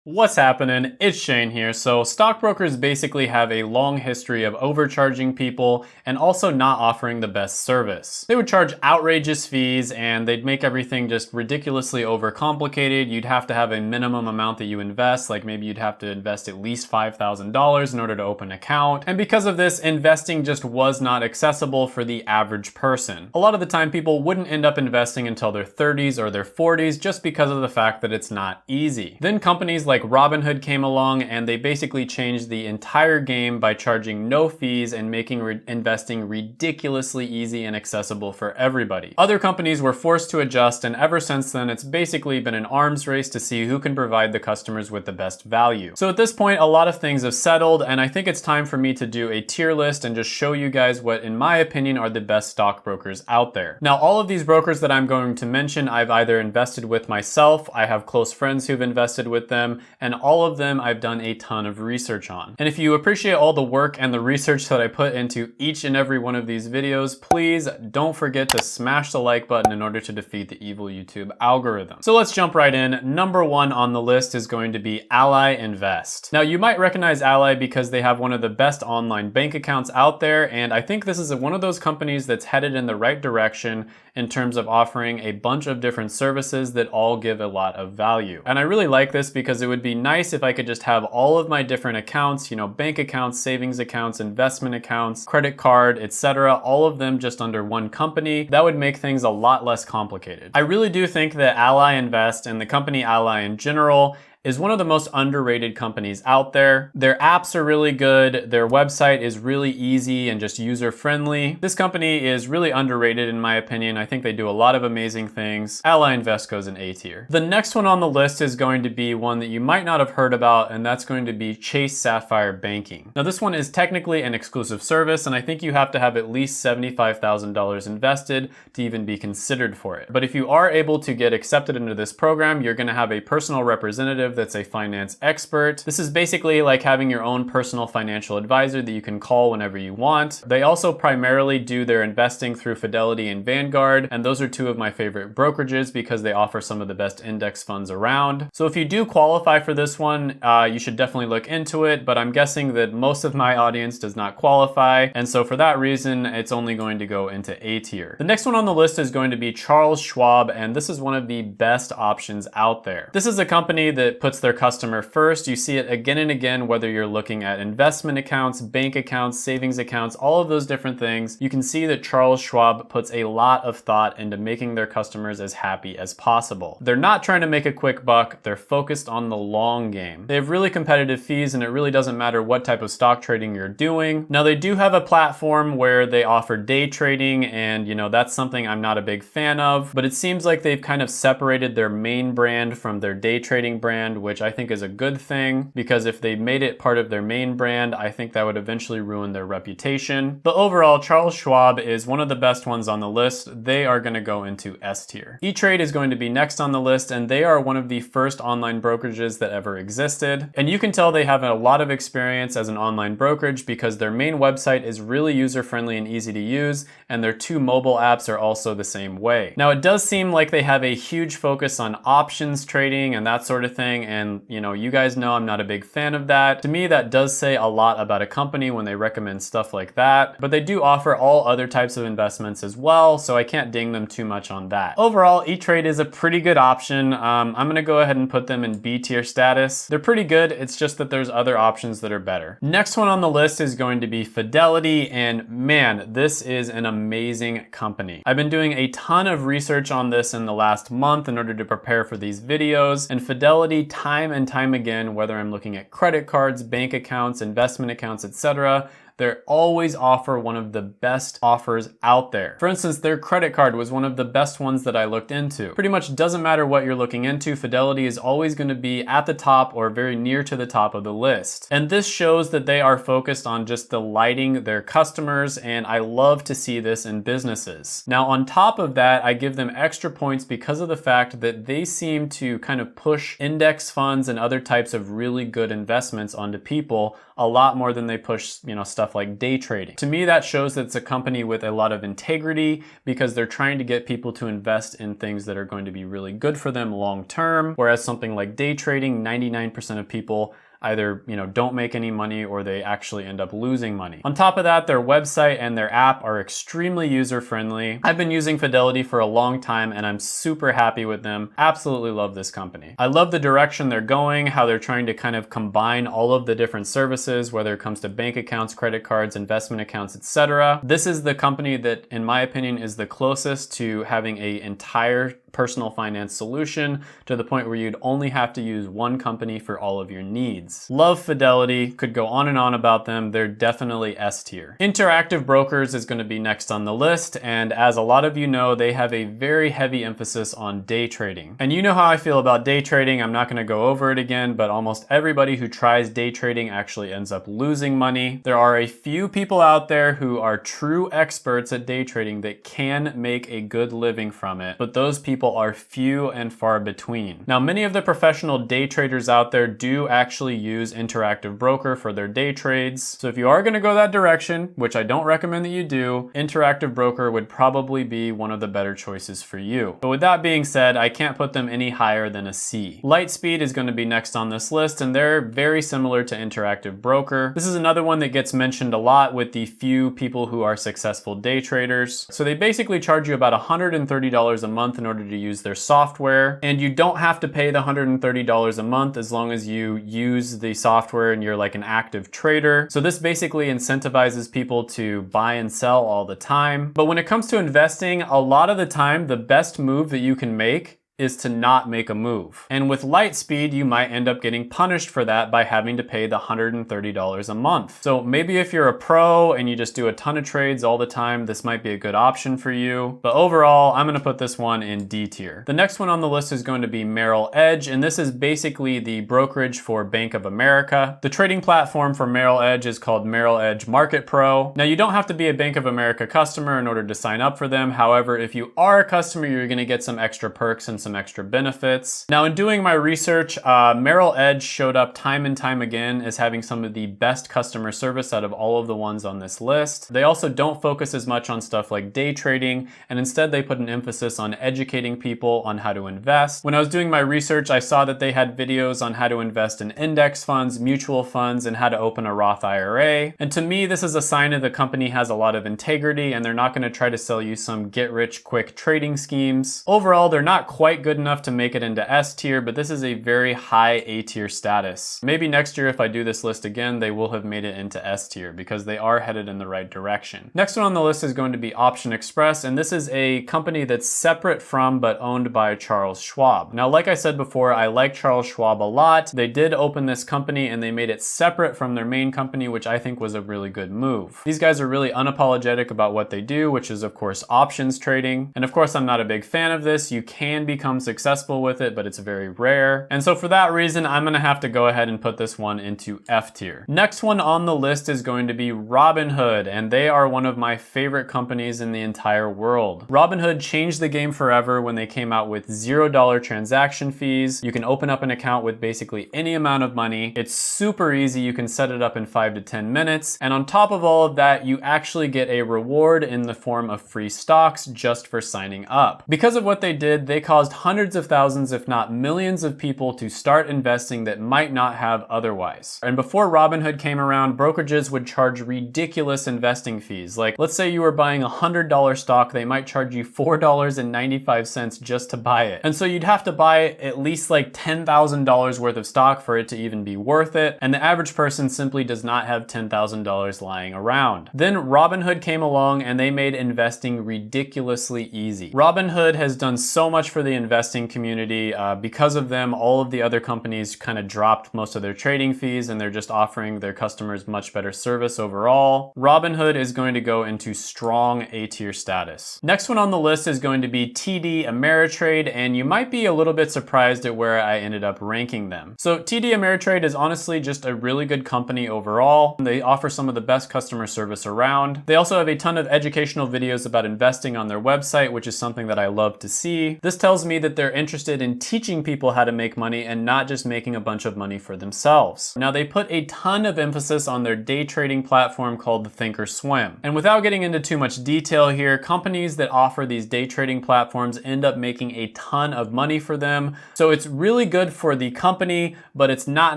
What's happening? It's Shane here. So stockbrokers basically have a long history of overcharging people and also not offering the best service. They would charge outrageous fees and they'd make everything just ridiculously overcomplicated. You'd have to have a minimum amount that you invest, like maybe you'd have to invest at least $5,000 in order to open an account. And because of this, investing just was not accessible for the average person. A lot of the time people wouldn't end up investing until their 30s or their 40s just because of the fact that it's not easy. Then companies like Robinhood came along and they basically changed the entire game by charging no fees and making investing ridiculously easy and accessible for everybody. Other companies were forced to adjust, and ever since then it's basically been an arms race to see who can provide the customers with the best value. So at this point a lot of things have settled, and I think it's time for me to do a tier list and just show you guys what in my opinion are the best stockbrokers out there. Now all of these brokers that I'm going to mention I've either invested with myself, I have close friends who've invested with them, and all of them I've done a ton of research on. And if you appreciate all the work and the research that I put into each and every one of these videos, please don't forget to smash the like button in order to defeat the evil YouTube algorithm. So let's jump right in. Number one on the list is going to be Ally Invest. Now you might recognize Ally because they have one of the best online bank accounts out there, and I think this is one of those companies that's headed in the right direction in terms of offering a bunch of different services that all give a lot of value. And I really like this because it would be nice if I could just have all of my different accounts, you know, bank accounts, savings accounts, investment accounts, credit card, etc., all of them just under one company. That would make things a lot less complicated. I really do think that Ally Invest and the company Ally in general is one of the most underrated companies out there. Their apps are really good. Their website is really easy and just user-friendly. This company is really underrated in my opinion. I think they do a lot of amazing things. Ally Invest goes in A tier. The next one on the list is going to be one that you might not have heard about, and that's going to be Chase Sapphire Banking. Now this one is technically an exclusive service, and I think you have to have at least $75,000 invested to even be considered for it. But if you are able to get accepted into this program, you're gonna have a personal representative that's a finance expert. This is basically like having your own personal financial advisor that you can call whenever you want. They also primarily do their investing through Fidelity and Vanguard, and those are two of my favorite brokerages because they offer some of the best index funds around. So if you do qualify for this one, you should definitely look into it, but I'm guessing that most of my audience does not qualify, and so for that reason, it's only going to go into A tier. The next one on the list is going to be Charles Schwab, and this is one of the best options out there. This is a company that puts their customer first. You see it again and again, whether you're looking at investment accounts, bank accounts, savings accounts, all of those different things. You can see that Charles Schwab puts a lot of thought into making their customers as happy as possible. They're not trying to make a quick buck. They're focused on the long game. They have really competitive fees, and it really doesn't matter what type of stock trading you're doing. Now they do have a platform where they offer day trading, and you know, that's something I'm not a big fan of, but it seems like they've kind of separated their main brand from their day trading brand, which I think is a good thing, because if they made it part of their main brand, I think that would eventually ruin their reputation. But overall, Charles Schwab is one of the best ones on the list. They are going to go into S tier. E-Trade is going to be next on the list, and they are one of the first online brokerages that ever existed. And you can tell they have a lot of experience as an online brokerage because their main website is really user-friendly and easy to use, and their two mobile apps are also the same way. Now it does seem like they have a huge focus on options trading and that sort of thing, and you know, you guys know I'm not a big fan of that. To me, that does say a lot about a company when they recommend stuff like that, but they do offer all other types of investments as well, so I can't ding them too much on that. Overall, E-Trade is a pretty good option. I'm gonna go ahead and put them in B tier status. They're pretty good, it's just that there's other options that are better. Next one on the list is going to be Fidelity, and man, this is an amazing company. I've been doing a ton of research on this in the last month in order to prepare for these videos, and Fidelity time and time again, whether I'm looking at credit cards, bank accounts, investment accounts, etc., they always offer one of the best offers out there. For instance, their credit card was one of the best ones that I looked into. Pretty much doesn't matter what you're looking into, Fidelity is always going to be at the top or very near to the top of the list. And this shows that they are focused on just delighting their customers, and I love to see this in businesses. Now on top of that, I give them extra points because of the fact that they seem to kind of push index funds and other types of really good investments onto people a lot more than they push, you know, stuff stuff like day trading. To me, that shows that it's a company with a lot of integrity because they're trying to get people to invest in things that are going to be really good for them long term. Whereas something like day trading, 99% of people either, don't make any money or they actually end up losing money. On top of that, their website and their app are extremely user-friendly. I've been using Fidelity for a long time and I'm super happy with them. Absolutely love this company. I love the direction they're going, how they're trying to kind of combine all of the different services, whether it comes to bank accounts, credit cards, investment accounts, etc. This is the company that, in my opinion, is the closest to having an entire personal finance solution to the point where you'd only have to use one company for all of your needs. Love Fidelity, could go on and on about them. They're definitely S tier. Interactive Brokers is going to be next on the list, and as a lot of you know, they have a very heavy emphasis on day trading. And you know how I feel about day trading. I'm not going to go over it again, but almost everybody who tries day trading actually ends up losing money. There are a few people out there who are true experts at day trading that can make a good living from it, but those people are few and far between. Now, many of the professional day traders out there do actually use Interactive Broker for their day trades. So if you are going to go that direction, which I don't recommend that you do, Interactive Broker would probably be one of the better choices for you. But with that being said, I can't put them any higher than a C. Lightspeed is going to be next on this list, and they're very similar to Interactive Broker. This is another one that gets mentioned a lot with the few people who are successful day traders. So they basically charge you about $130 a month in order to use their software, and you don't have to pay the $130 a month as long as you use the software and you're like an active trader. So this basically incentivizes people to buy and sell all the time. But when it comes to investing, a lot of the time, the best move that you can make is to not make a move. And with Lightspeed, you might end up getting punished for that by having to pay the $130 a month. So maybe if you're a pro and you just do a ton of trades all the time, this might be a good option for you. But overall, I'm gonna put this one in D tier. The next one on the list is going to be Merrill Edge, and this is basically the brokerage for Bank of America. The trading platform for Merrill Edge is called Merrill Edge Market Pro. Now, you don't have to be a Bank of America customer in order to sign up for them. However, if you are a customer, you're gonna get some extra perks and some extra benefits. Now, in doing my research, Merrill Edge showed up time and time again as having some of the best customer service out of all of the ones on this list. They also don't focus as much on stuff like day trading, and instead they put an emphasis on educating people on how to invest. When I was doing my research, I saw that they had videos on how to invest in index funds, mutual funds, and how to open a Roth IRA. And to me, this is a sign that the company has a lot of integrity and they're not going to try to sell you some get-rich-quick trading schemes. Overall, they're not quite good enough to make it into S tier, but this is a very high A tier status. Maybe next year, if I do this list again, they will have made it into S tier because they are headed in the right direction. Next one on the list is going to be Option Express, and this is a company that's separate from but owned by Charles Schwab. Now, like I said before, I like Charles Schwab a lot. They did open this company and they made it separate from their main company, which I think was a really good move. These guys are really unapologetic about what they do, which is of course options trading. And of course, I'm not a big fan of this. You can become successful with it, but it's very rare. And so for that reason, I'm gonna have to go ahead and put this one into F tier. Next one on the list is going to be Robinhood, and they are one of my favorite companies in the entire world. Robinhood changed the game forever when they came out with $0 transaction fees. You can open up an account with basically any amount of money. It's super easy. You can set it up in 5 to 10 minutes. And on top of all of that, you actually get a reward in the form of free stocks just for signing up. Because of what they did, they caused hundreds of thousands, if not millions of people to start investing that might not have otherwise. And before Robinhood came around, brokerages would charge ridiculous investing fees. Like, let's say you were buying a $100 stock, they might charge you $4.95 just to buy it. And so you'd have to buy at least like $10,000 worth of stock for it to even be worth it. And the average person simply does not have $10,000 lying around. Then Robinhood came along and they made investing ridiculously easy. Robinhood has done so much for the investing community. Because of them, all of the other companies kind of dropped most of their trading fees and they're just offering their customers much better service overall. Robinhood is going to go into strong A tier status. Next one on the list is going to be TD Ameritrade, and you might be a little bit surprised at where I ended up ranking them. So TD Ameritrade is honestly just a really good company overall. They offer some of the best customer service around. They also have a ton of educational videos about investing on their website, which is something that I love to see. This tells me me that they're interested in teaching people how to make money and not just making a bunch of money for themselves. Now, they put a ton of emphasis on their day trading platform called the Thinkorswim. And without getting into too much detail here, companies that offer these day trading platforms end up making a ton of money for them. So it's really good for the company, but it's not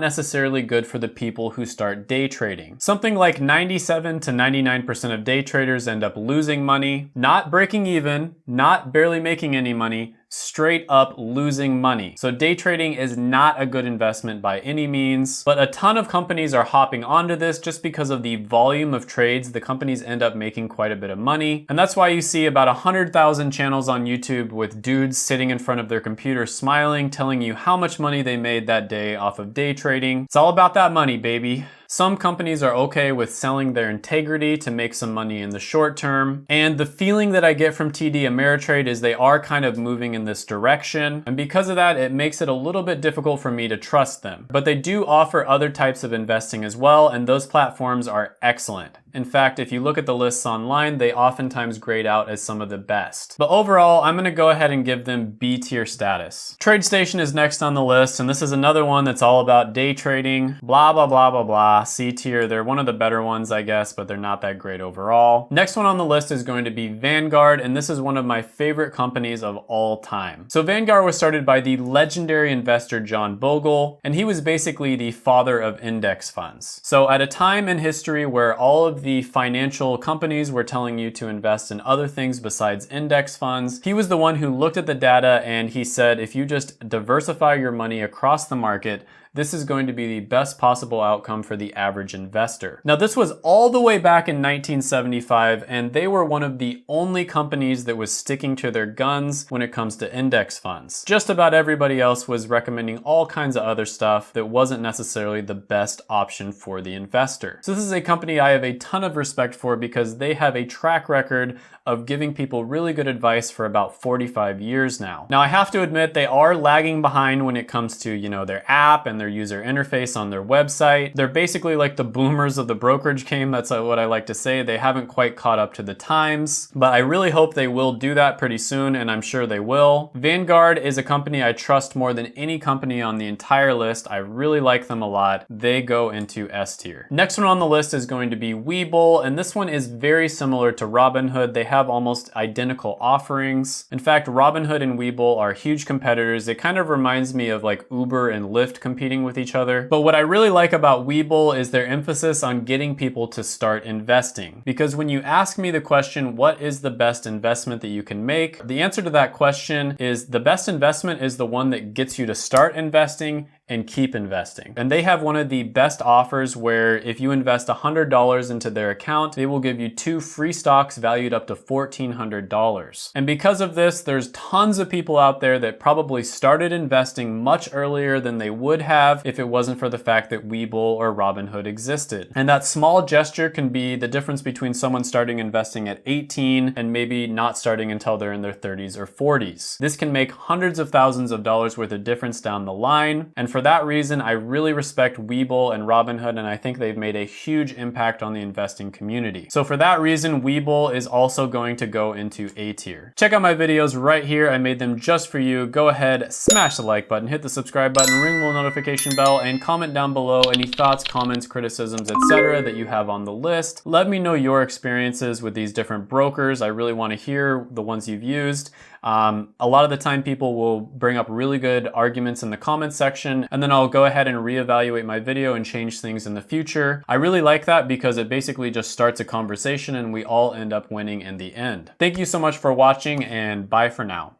necessarily good for the people who start day trading. Something like 97 to 99% of day traders end up losing money, not breaking even, not barely making any money, straight up losing money. So day trading is not a good investment by any means, but a ton of companies are hopping onto this just because of the volume of trades. The companies end up making quite a bit of money. And that's why you see about 100,000 channels on YouTube with dudes sitting in front of their computer smiling, telling you how much money they made that day off of day trading. It's all about that money, baby. Some companies are okay with selling their integrity to make some money in the short term. And the feeling that I get from TD Ameritrade is they are kind of moving in this direction. And because of that, it makes it a little bit difficult for me to trust them. But they do offer other types of investing as well, and those platforms are excellent. In fact, if you look at the lists online, they oftentimes grade out as some of the best. But overall, I'm gonna go ahead and give them B tier status. TradeStation is next on the list, and this is another one that's all about day trading, blah, blah, blah, blah, blah. C tier, they're one of the better ones, I guess, but they're not that great overall. Next one on the list is going to be Vanguard, and this is one of my favorite companies of all time. So Vanguard was started by the legendary investor John Bogle, and he was basically the father of index funds. So at a time in history where all of the financial companies were telling you to invest in other things besides index funds, he was the one who looked at the data and he said, if you just diversify your money across the market, this is going to be the best possible outcome for the average investor. Now, this was all the way back in 1975, and they were one of the only companies that was sticking to their guns when it comes to index funds. Just about everybody else was recommending all kinds of other stuff that wasn't necessarily the best option for the investor. So this is a company I have a ton of respect for because they have a track record of giving people really good advice for about 45 years now. Now, I have to admit they are lagging behind when it comes to, their app and their user interface on their website. They're basically like the boomers of the brokerage game. That's what I like to say. They haven't quite caught up to the times, but I really hope they will do that pretty soon, and I'm sure they will. Vanguard is a company I trust more than any company on the entire list. I really like them a lot. They go into S tier. Next one on the list is going to be Webull, and this one is very similar to Robinhood. They have almost identical offerings. In fact, Robinhood and Webull are huge competitors. It kind of reminds me of like Uber and Lyft competing with each other. But what I really like about Webull is their emphasis on getting people to start investing. Because when you ask me the question, what is the best investment that you can make? The answer to that question is the best investment is the one that gets you to start investing and keep investing. And they have one of the best offers where if you invest $100 into their account, they will give you 2 free stocks valued up to $1,400. And because of this, there's tons of people out there that probably started investing much earlier than they would have if it wasn't for the fact that Webull or Robinhood existed. And that small gesture can be the difference between someone starting investing at 18 and maybe not starting until they're in their 30s or 40s. This can make hundreds of thousands of dollars worth of difference down the line. And for that reason, I really respect Webull and Robinhood, and I think they've made a huge impact on the investing community. So for that reason, Webull is also going to go into A tier. Check out my videos right here. I made them just for you. Go ahead, smash the like button, hit the subscribe button, ring the little notification bell, and comment down below any thoughts, comments, criticisms, etc. that you have on the list. Let me know your experiences with these different brokers. I really want to hear the ones you've used. A lot of the time people will bring up really good arguments in the comments section, and then I'll go ahead and reevaluate my video and change things in the future. I really like that because it basically just starts a conversation and we all end up winning in the end. Thank you so much for watching, and bye for now.